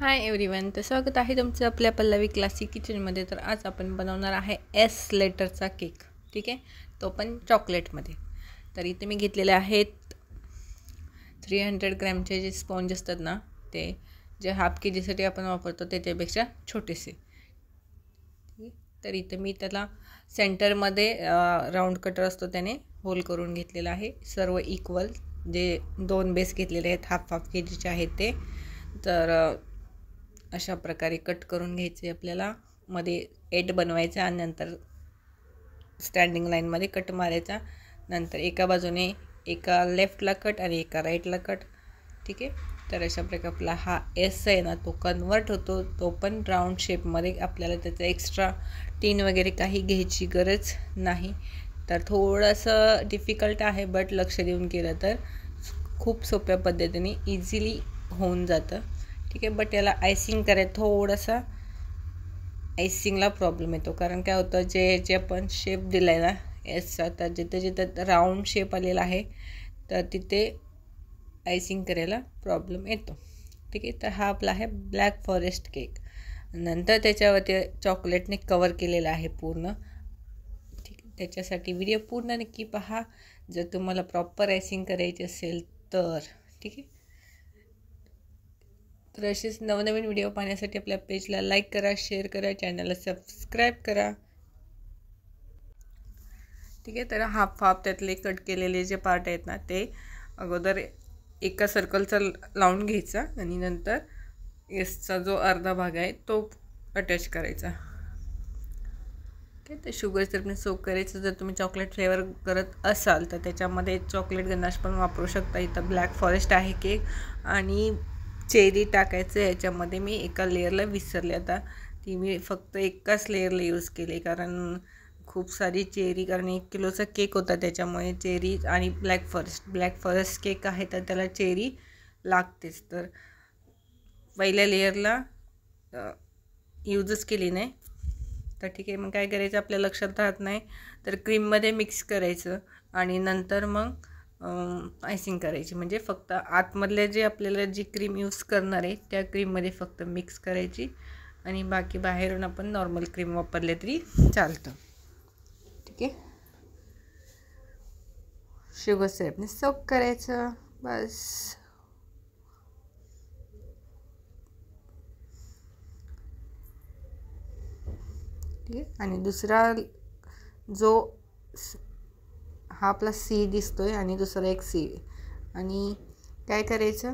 Hi everyone, तर स्वागत आहे तुमचं आपल्या पल्लवी क्लासिक किचनमध्ये. तर आज आपण बनवणार आहे एस लेटरचा केक. ठीक आहे, तो पण चॉकलेटमध्ये. तर इथे मी घेतलेले आहेत 300 ग्रॅमचे जे स्पॉन्ज असतात ना, ते जे हाफ KGसाठी आपण वापरतो त्याच्यापेक्षा छोटेसे. तर इथे मी त्याला सेंटरमध्ये राऊंड कटर असतो त्याने होल करून घेतलेला आहे. सर्व इक्वल जे 2 बेस घेतलेले आहेत हाफ KGचे आहेत ते. तर अशा प्रकारे कट करून घ्यायचे आपल्याला. मध्ये 8 बनवायचा आणि नंतर स्टँडिंग लाईनमध्ये कट मारायचा. नंतर एका बाजूने एका लेफ्टला कट आणि एका राईटला कट. ठीक आहे, तर अशा प्रकारे आपला हा एस आहे ना, तो कन्वर्ट होतो. तो पण राऊंड शेपमध्ये. आपल्याला त्याचं एक्स्ट्रा टीन वगैरे काही घ्यायची गरज नाही. तर थोडंसं डिफिकल्ट आहे, बट लक्ष देऊन केलं तर खूप सोप्या पद्धतीने इझिली होऊन जातं. ठीक आहे, बट याला आयसिंग करायला थोडासा आयसिंगला प्रॉब्लेम येतो. कारण काय होतं, जे आपण शेप दिला आहे ना एसचा, तर जिथे जिथे राऊंड शेप आलेला आहे तर तिथे आयसिंग करायला प्रॉब्लेम येतो. ठीक आहे, तर हा आपला आहे ब्लॅक फॉरेस्ट केक. नंतर त्याच्यावरती चॉकलेटने कवर केलेला आहे पूर्ण. ठीक आहे, त्याच्यासाठी व्हिडिओ पूर्ण नक्की पहा जर तुम्हाला प्रॉपर आयसिंग करायची असेल तर. ठीक आहे, तर असेच नवनवीन व्हिडिओ पाहण्यासाठी आपल्या पेजला लाईक करा, शेअर करा, चॅनलला सबस्क्राईब करा. ठीक आहे, तर हाफ त्यातले कट केलेले जे पार्ट आहेत ना, ते अगोदर एका सर्कलचा लावून घ्यायचा आणि नंतर एसचा जो अर्धा भाग आहे तो अटॅच करायचा. ठीक आहे, तर शुगर सिरपने सोक करायचं. जर तुम्ही चॉकलेट फ्लेवर करत असाल तर त्याच्यामध्ये चॉकलेट गनाश पण वापरू शकता. इथं ब्लॅक फॉरेस्ट आहे केक आणि चेरी टाकायचं. याच्यामध्ये मी एका लेअरला विसरले, आता ती मी फक्त एकाच लेअरला यूज केली कारण खूप सारी चेरी, कारण 1 किलोचा केक होता त्याच्यामुळे चेरी आणि ब्लॅक फॉरेस्ट केक आहे तर त्याला चेरी लागतेच. तर पहिल्या लेअरला यूजच केली नाही. तर ठीक आहे, मग काय करायचं आपल्या लक्षात राहत नाही तर क्रीममध्ये मिक्स करायचं आणि नंतर मग आयसिंग करायची. म्हणजे फक्त आतमधले जे आपल्याला जी क्रीम यूज करणार आहे त्या क्रीममध्ये फक्त मिक्स करायची आणि बाकी बाहेरून आपण नॉर्मल क्रीम वापरले तरी चालतं. ठीक आहे, शुगर सिरपने सोक करायचं बस. ठीक आहे, आणि दुसरा जो हा आपला सी दिसतोय आणि दुसरा एक सी, आणि काय करायचं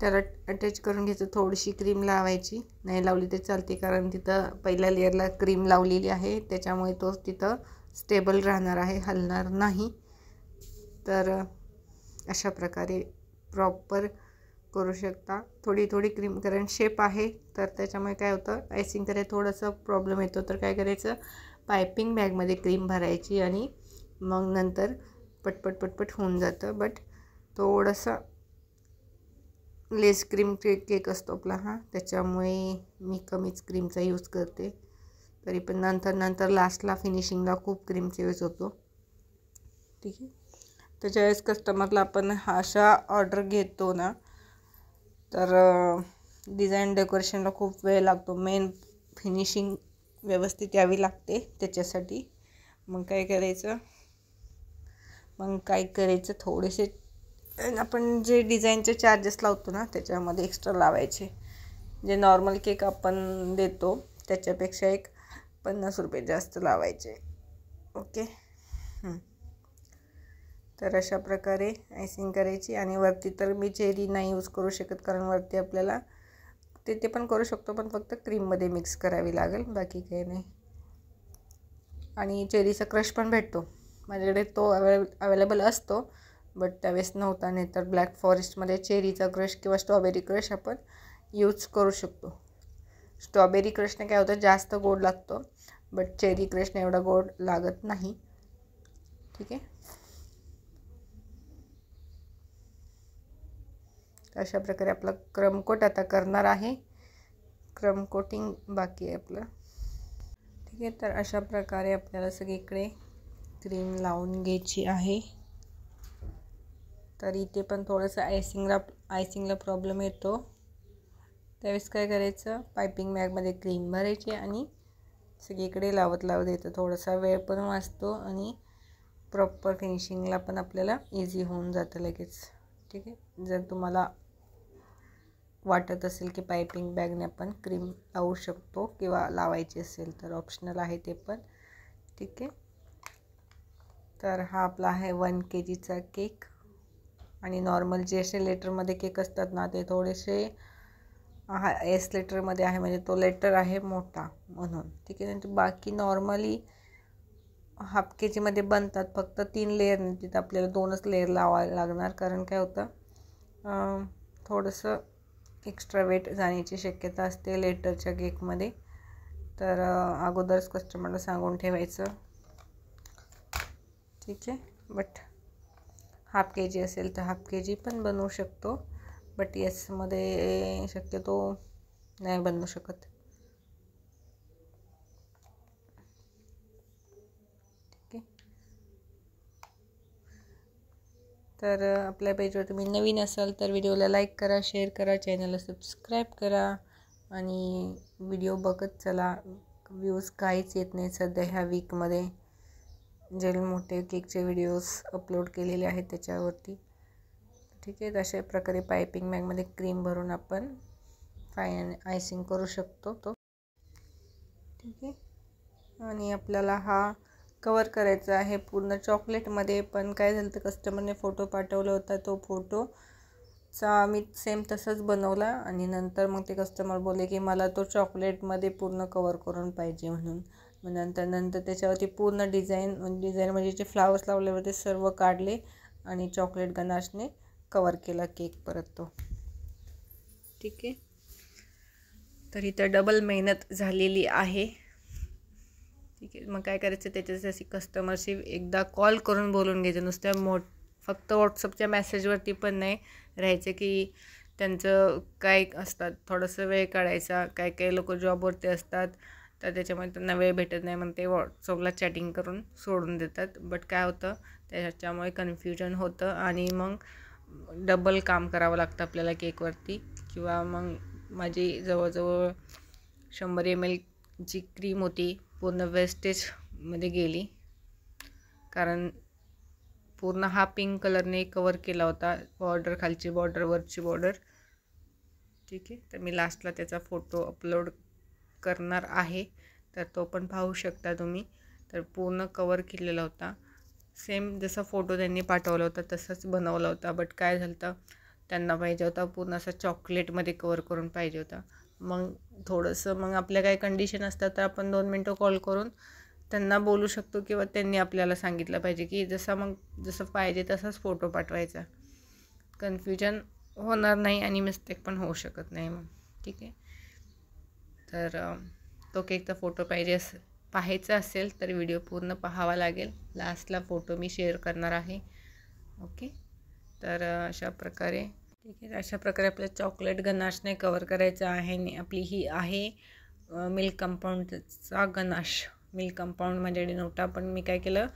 त्याला अटॅच करून घ्यायचं. थोडीशी क्रीम लावायची, नाही लावली तर चालते कारण तिथं पहिल्या लेअरला क्रीम लावलेली आहे त्याच्यामुळे तो तिथं स्टेबल राहणार आहे, हलणार नाही. तर अशा प्रकारे प्रॉपर करू शकता. थोडी थोडी क्रीम, कारण शेप आहे तर त्याच्यामुळे काय होतं आयसिंग करायला थोडासा प्रॉब्लेम येतो. तर काय करायचं, पायपिंग बॅगमध्ये क्रीम भरायची आणि मग नंतर पटपट होऊन जातं. बट थोडंसं लेस क्रीम केक असतो आपला हा, त्याच्यामुळे मी कमीच क्रीमचा यूज करते. तरी पण नंतर लास्टला फिनिशिंगला खूप क्रीमचा यूज होतो. ठीक आहे, त्याच्यावेळेस कस्टमरला आपण अशा ऑर्डर घेतो ना तर डिझाईन डेकोरेशनला खूप वेळ लागतो. मेन फिनिशिंग व्यवस्थित यावी लागते त्याच्यासाठी. मग काय करायचं थोडेसे आपण जे डिझाईनचे चार्जेस लावतो ना त्याच्यामध्ये एक्स्ट्रा लावायचे. जे नॉर्मल केक आपण देतो त्याच्यापेक्षा एक 50 रुपये जास्त लावायचे. ओके, तर अशा प्रकारे आयसिंग करायची. आणि वरती तर मी चेरी नाही यूज करू शकत कारण वरती आपल्याला ते पण करू शकतो पण फक्त क्रीममध्ये मिक्स करावी लागेल, बाकी काही नाही. आणि चेरीचा क्रश पण भेटतो माझ्याकडे, तो अवेलेबल असतो बट त्यावेळेस नव्हता. नाही तर ब्लॅक फॉरेस्टमध्ये चेरीचा क्रश किंवा स्ट्रॉबेरी क्रश आपण यूज करू शकतो. स्ट्रॉबेरी क्रशने काय होतं जास्त गोड लागतो, बट चेरी क्रशने एवढा गोड लागत नाही. ठीक आहे, अशा प्रकारे आपला क्रम कोट आता करणार आहे. क्रम कोटिंग बाकी आहे आपलं. ठीक आहे, तर अशा प्रकारे आपल्याला सगळीकडे क्रीम लावून घ्यायची आहे. तर इथे पण थोडंसं आयसिंगला प्रॉब्लेम येतो त्यावेळेस काय करायचं, पायपिंग बॅगमध्ये क्रीम भरायची आणि सगळीकडे लावत द्यायचं. थोडासा वेळ पण वाचतो आणि प्रॉपर फिनिशिंगला पण आपल्याला इझी होऊन जातं लगेच. ठीक आहे. जर तुम्हाला वाटत असेल की पायपिंग बॅगने आपण क्रीम लावू शकतो किंवा लावायची असेल तर ऑप्शनल आहे ते पण. ठीक आहे. तर हा आपला आहे 1 kgचा केक. आणि नॉर्मल जे असे लेटरमध्ये केक असतात ना ते थोडेसे एस लेटरमध्ये आहे, म्हणजे तो लेटर आहे मोठा म्हणून. ठीक आहे. बाकी नॉर्मली हाफ kgमध्ये बनतात, फक्त 3 लेअर नाही, तिथं आपल्याला 2च लेअर लावायला लागणार. कारण काय होतं, थोडंसं एक्स्ट्रा वेट जाण्याची शक्यता असते लेटरच्या केकमध्ये. तर अगोदरच कस्टमरला सांगून ठेवायचं. ठीक आहे. बट हाफ kg असेल तर हाफ kg पण बनवू शकतो, बट येसमध्ये शक्यतो नाही बनवू शकत. ठीक आहे. तर आपल्या पेजवर तुम्ही नवीन असाल तर व्हिडिओला लाईक करा, शेअर करा, चॅनलला सबस्क्राईब करा आणि व्हिडिओ बघत चला. व्ह्यूज काहीच येत नाही सध्या ह्या वीकमध्ये, जे मोठे केकचे व्हिडिओज अपलोड केलेले आहेत त्याच्यावरती. ठीक आहे. अशा प्रकारे पायपिंग बॅगमध्ये क्रीम भरून आपण फाईन आयसिंग करू शकतो. ठीक आहे. आणि आपल्याला हा कवर करायचा आहे पूर्ण चॉकलेटमध्ये. पण काय झालं तर कस्टमरने फोटो पाठवला होता, तो फोटोचा मी सेम तसंच बनवला आणि नंतर मग ते कस्टमर बोलले की मला तो चॉकलेटमध्ये पूर्ण कवर करून पाहिजे म्हणून. मग नंतर त्याच्यावरती पूर्ण डिझाईन म्हणजे जे फ्लावर्स लावल्यावर ते सर्व काढले आणि चॉकलेट गनाशने कवर केला केक परत तो. ठीक आहे. तर इथं डबल मेहनत झालेली आहे. ठीक आहे. मग काय करायचं, त्याच्यासाठी कस्टमरशी एकदा कॉल करून बोलून घ्यायचं. नुसत्या फक्त व्हॉट्सअपच्या मेसेजवरती पण नाही राहायचं, की त्यांचं काय असतात, थोडंसं वेळ काढायचा. काही लोक जॉबवरती असतात तर त्याच्यामुळे त्यांना वेळ भेटत नाही, मग ते व्हॉट्सअपला चॅटिंग करून सोडून देतात. बट काय होतं, त्याच्यामुळे कन्फ्युजन होतं आणि मग डबल काम करावं लागतं आपल्याला केकवरती. किंवा मग माझी जवळजवळ 100 ml जी क्रीम होती पूर्ण वेस्टेजमध्ये गेली, कारण पूर्ण हा पिंक कलरने कवर केला होता, बॉर्डर, खालची बॉर्डर, वरची बॉर्डर. ठीक आहे. तर मी लास्टला त्याचा फोटो अपलोड करणार आहे, तर तो पण पाहू शकता तुम्ही. तर पूर्ण कवर केलेला होता, सेम जसा फोटो त्यांनी पाठवला होता तसंच बनवला होता. बट काय झालं होतं, त्यांना पाहिजे होता पूर्ण असं चॉकलेटमध्ये कवर करून पाहिजे होता. मग थोडंसं मग आपल्या काही कंडिशन असतात तर आपण 2 मिनटं कॉल करून त्यांना बोलू शकतो, किंवा त्यांनी आपल्याला सांगितलं पाहिजे की जसं पाहिजे तसाच फोटो पाठवायचा. कन्फ्युजन होणार नाही आणि मिस्टेक पण होऊ शकत नाही मग. ठीक आहे. तर तो केकचा फोटो पाहायचा असेल तर व्हिडिओ पूर्ण पाहावा लागेल. लास्टला फोटो मी शेअर करणार आहे. ओके. तर अशा प्रकारे ठीक आहे. अशा प्रकारे आपल्या चॉकलेट गनाशने कवर करायचं आहे. आपली ही आहे मिल्क कंपाऊंडचा गनाश. मिल्क कंपाऊंड म्हणजे नोटा, पण मी काय केलं,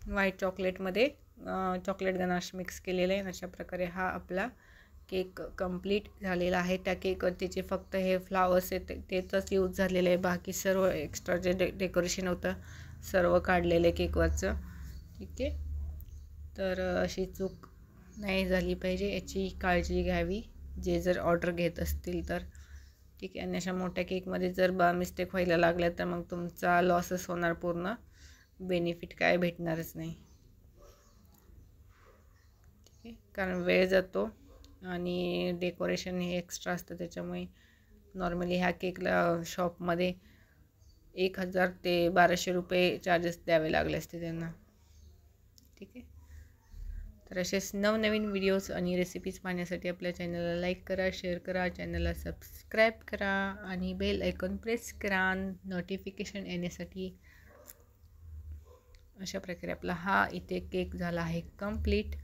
व्हाईट चॉकलेटमध्ये चॉकलेट गनाश मिक्स केलेलं आहे. अशा प्रकारे हा आपला केक कंप्लीट झालेला आहे. त्या केकवरतीचे फक्त हे फ्लावर्स आहेत तेच यूज झालेले आहे, बाकी सर्व एक्स्ट्रा जे डेकोरेशन होतं सर्व काढलेलं आहे केकवरचं. ठीक आहे. तर अशी चूक नाही झाली पाहिजे, याची काळजी घ्यावी जे जर ऑर्डर घेत असतील तर. ठीक आहे. आणि अशा मोठ्या केकमध्ये जर मिस्टेक व्हायला लागल्या तर मग तुमचा लॉसच होणार, पूर्ण बेनिफिट काय भेटणारच नाही. ठीक आहे. कारण वेळ जातो आणि डेकोरेशन हे एक्स्ट्रा असतं, त्याच्यामुळे नॉर्मली ह्या केकला शॉपमध्ये 1000 ते 1200 रुपये चार्जेस द्यावे लागले असते त्यांना. ठीक आहे. तर असेच नवनवीन व्हिडिओज आणि रेसिपीज पाहण्यासाठी आपल्या चॅनलला लाईक करा, शेअर करा, चॅनलला सबस्क्राईब करा आणि बेल आयकॉन प्रेस करा नोटिफिकेशन येण्यासाठी. अशा प्रकारे आपला हा इथे केक झाला आहे कंप्लीट.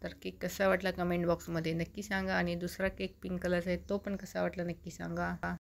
तर केक कसा वाटला कमेंट बॉक्समध्ये नक्की सांगा, आणि दुसरा केक पिंक कलरचा आहे तो पण कसा वाटला नक्की सांगा.